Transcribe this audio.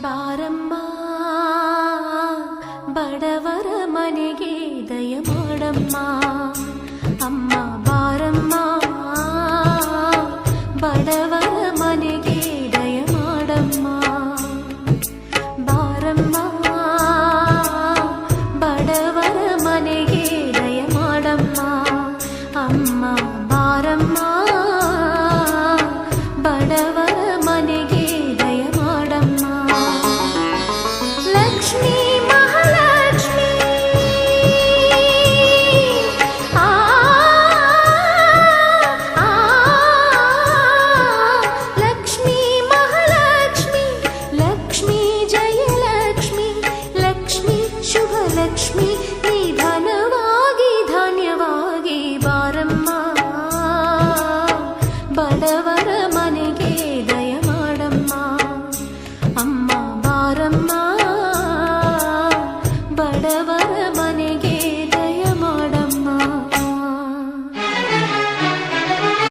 ಬಾರಮ್ಮ ಬಡವರ ಮನೆಗೆ ದಯ ಮಾಡಮ್ಮ ಅಮ್ಮ ಬಾರಮ್ಮ ಬಡವರ ಮನೆಗೆ ದಯ ಮಾಡಮ್ಮ ಬಾರಮ್ಮ ಬಡವರ ಮನೆಗೆ ದಯ ಮಾಡಮ್ಮ ಅಮ್ಮ ಬಾರಮ್ಮ ಬಡವರ ಮನೆಗೆ ದಯ ಮಾಡಮ್ಮ ಲಕ್ಷ್ಮೀ ಮಹಾಲಕ್ಷ್ಮೀ ಲಕ್ಷ್ಮೀ ಮಹಾಲಕ್ಷ್ಮಿ ಲಕ್ಷ್ಮೀ ಜಯಲಕ್ಷ್ಮಿ ಲಕ್ಷ್ಮೀ ಶುಭ ಲಕ್ಷ್ಮಿ ನಿಧನವಾಗಿ ಧಾನ್ಯವಾಗಿ ಬಾರಮ್ಮ ಬಡವರ ಮನೆಗೆ ದಯ ಮಾಡಮ್ಮ ಅಮ್ಮ ಬಾರಮ್ಮ ಬಡವರ